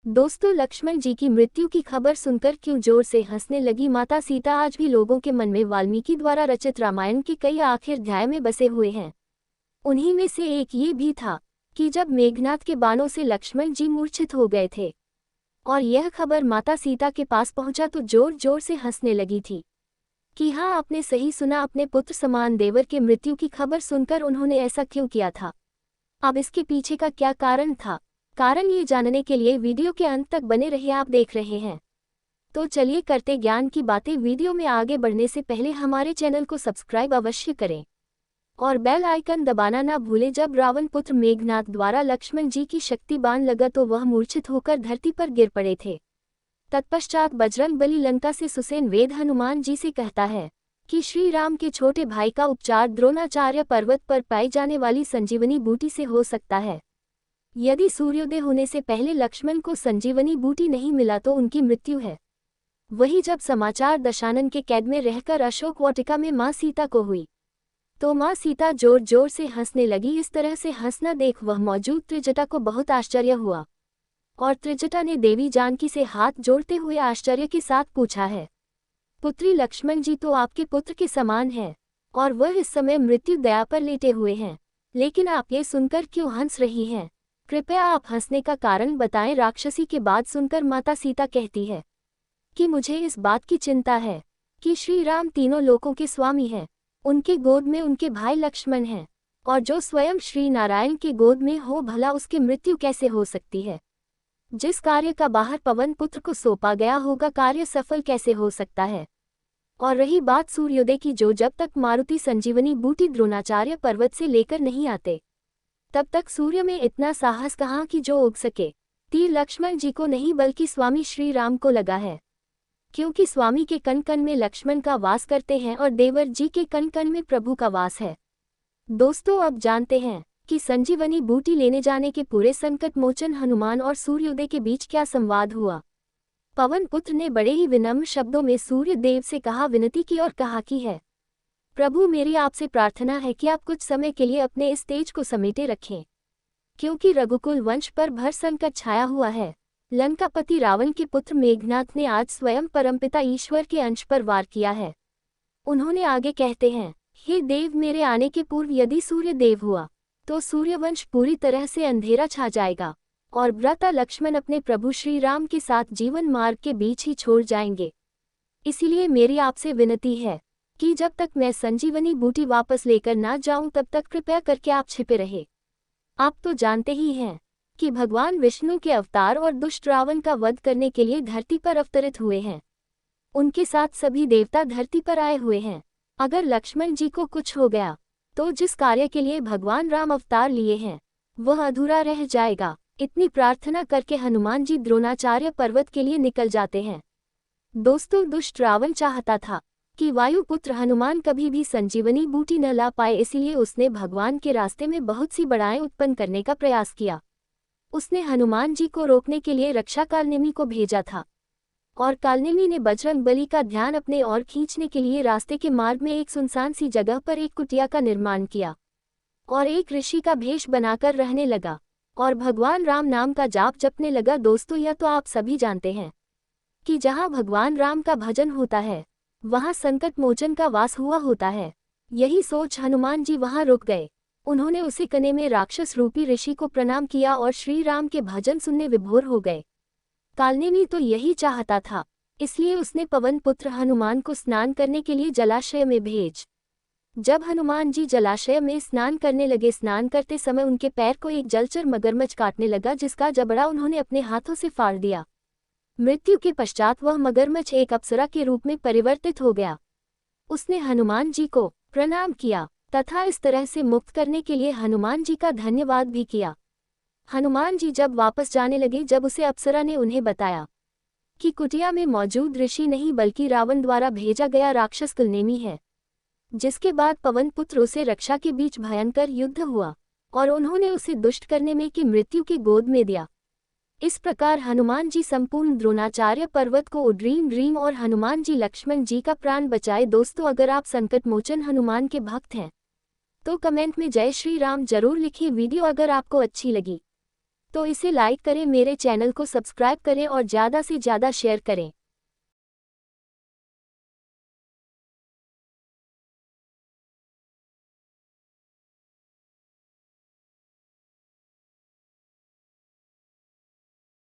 दोस्तों, लक्ष्मण जी की मृत्यु की खबर सुनकर क्यों जोर से हंसने लगी माता सीता आज भी लोगों के मन में वाल्मीकि द्वारा रचित रामायण के कई आखिर अध्याय में बसे हुए हैं। उन्हीं में से एक ये भी था कि जब मेघनाद के बाणों से लक्ष्मण जी मूर्छित हो गए थे और यह खबर माता सीता के पास पहुंचा तो जोर जोर से हंसने लगी थी कि हाँ, आपने सही सुना, अपने पुत्र समान देवर के मृत्यु की खबर सुनकर उन्होंने ऐसा क्यों किया था। अब इसके पीछे का क्या कारण था, कारण ये जानने के लिए वीडियो के अंत तक बने रहिए। आप देख रहे हैं तो चलिए करते ज्ञान की बातें। वीडियो में आगे बढ़ने से पहले हमारे चैनल को सब्सक्राइब अवश्य करें और बेल आइकन दबाना ना भूलें। जब रावण पुत्र मेघनाद द्वारा लक्ष्मण जी की शक्ति बाण लगा तो वह मूर्छित होकर धरती पर गिर पड़े थे। तत्पश्चात बजरंग बली लंका से सुसेन वेद हनुमान जी से कहता है कि श्री राम के छोटे भाई का उपचार द्रोणाचार्य पर्वत पर पाई जाने वाली संजीवनी बूटी से हो सकता है। यदि सूर्योदय होने से पहले लक्ष्मण को संजीवनी बूटी नहीं मिला तो उनकी मृत्यु है। वही जब समाचार दशानन के कैद में रहकर अशोक वाटिका में मां सीता को हुई तो मां सीता जोर जोर से हंसने लगी। इस तरह से हंसना देख वह मौजूद त्रिजटा को बहुत आश्चर्य हुआ और त्रिजटा ने देवी जानकी से हाथ जोड़ते हुए आश्चर्य के साथ पूछा है, पुत्री लक्ष्मण जी तो आपके पुत्र के समान है और वह इस समय मृत्यु दया पर लेटे हुए हैं, लेकिन आप ये सुनकर क्यों हंस रही हैं? कृपया आप हंसने का कारण बताएं। राक्षसी की बात सुनकर माता सीता कहती है कि मुझे इस बात की चिंता है कि श्री राम तीनों लोकों के स्वामी हैं। उनके गोद में उनके भाई लक्ष्मण हैं और जो स्वयं श्री नारायण के गोद में हो, भला उसकी मृत्यु कैसे हो सकती है? जिस कार्य का बाहर पवन पुत्र को सौंपा गया होगा, कार्य सफल कैसे हो सकता है? और रही बात सूर्योदय की, जो जब तक मारुति संजीवनी बूटी द्रोणाचार्य पर्वत से लेकर नहीं आते तब तक सूर्य में इतना साहस कहाँ कि जो उग सके। तीर लक्ष्मण जी को नहीं बल्कि स्वामी श्री राम को लगा है, क्योंकि स्वामी के कण कण में लक्ष्मण का वास करते हैं और देवर जी के कण कण में प्रभु का वास है। दोस्तों, अब जानते हैं कि संजीवनी बूटी लेने जाने के पूरे संकट मोचन हनुमान और सूर्योदय के बीच क्या संवाद हुआ। पवन पुत्र ने बड़े ही विनम्र शब्दों में सूर्य देव से कहा, विनती की और कहा कि है प्रभु, मेरी आपसे प्रार्थना है कि आप कुछ समय के लिए अपने इस तेज को समेटे रखें, क्योंकि रघुकुल वंश पर भर संकट छाया हुआ है। लंकापति रावण के पुत्र मेघनाद ने आज स्वयं परमपिता ईश्वर के अंश पर वार किया है। उन्होंने आगे कहते हैं, हे देव, मेरे आने के पूर्व यदि सूर्य देव हुआ तो सूर्यवंश पूरी तरह से अंधेरा छा जाएगा और भ्राता लक्ष्मण अपने प्रभु श्री राम के साथ जीवन मार्ग के बीच ही छोड़ जाएंगे। इसीलिए मेरी आपसे विनती है कि जब तक मैं संजीवनी बूटी वापस लेकर ना जाऊं तब तक कृपया करके आप छिपे रहे। आप तो जानते ही हैं कि भगवान विष्णु के अवतार और दुष्ट रावण का वध करने के लिए धरती पर अवतरित हुए हैं। उनके साथ सभी देवता धरती पर आए हुए हैं। अगर लक्ष्मण जी को कुछ हो गया तो जिस कार्य के लिए भगवान राम अवतार लिए हैं वह अधूरा रह जाएगा। इतनी प्रार्थना करके हनुमान जी द्रोणाचार्य पर्वत के लिए निकल जाते हैं। दोस्तों, दुष्ट रावण चाहता था कि वायुपुत्र हनुमान कभी भी संजीवनी बूटी न ला पाए, इसलिए उसने भगवान के रास्ते में बहुत सी बड़ाएं उत्पन्न करने का प्रयास किया। उसने हनुमान जी को रोकने के लिए रक्षा कालनेमी को भेजा था और कालनेमी ने बजरंग बली का ध्यान अपने ओर खींचने के लिए रास्ते के मार्ग में एक सुनसान सी जगह पर एक कुटिया का निर्माण किया और एक ऋषि का भेष बनाकर रहने लगा और भगवान राम नाम का जाप जपने लगा। दोस्तों, यह तो आप सभी जानते हैं कि जहाँ भगवान राम का भजन होता है वहाँ संकट मोचन का वास हुआ होता है। यही सोच हनुमान जी वहाँ रुक गए। उन्होंने उसी कने में राक्षस रूपी ऋषि को प्रणाम किया और श्री राम के भजन सुनने विभोर हो गए। कालनेमी तो यही चाहता था, इसलिए उसने पवन पुत्र हनुमान को स्नान करने के लिए जलाशय में भेज। जब हनुमान जी जलाशय में स्नान करने लगे, स्नान करते समय उनके पैर को एक जलचर मगरमच्छ काटने लगा, जिसका जबड़ा उन्होंने अपने हाथों से फाड़ दिया। मृत्यु के पश्चात वह मगरमच्छ एक अप्सरा के रूप में परिवर्तित हो गया। उसने हनुमान जी को प्रणाम किया तथा इस तरह से मुक्त करने के लिए हनुमान जी का धन्यवाद भी किया। हनुमान जी जब वापस जाने लगे, जब उसे अप्सरा ने उन्हें बताया कि कुटिया में मौजूद ऋषि नहीं बल्कि रावण द्वारा भेजा गया राक्षस कालनेमी है, जिसके बाद पवन पुत्र उसे रक्षा के बीच भयंकर युद्ध हुआ और उन्होंने उसे दुष्ट करने में की मृत्यु की गोद में दिया। इस प्रकार हनुमान जी संपूर्ण द्रोणाचार्य पर्वत को उड्रीम ड्रीम और हनुमान जी लक्ष्मण जी का प्राण बचाए। दोस्तों, अगर आप संकट मोचन हनुमान के भक्त हैं तो कमेंट में जय श्री राम जरूर लिखिए। वीडियो अगर आपको अच्छी लगी तो इसे लाइक करें, मेरे चैनल को सब्सक्राइब करें और ज़्यादा से ज़्यादा शेयर करें।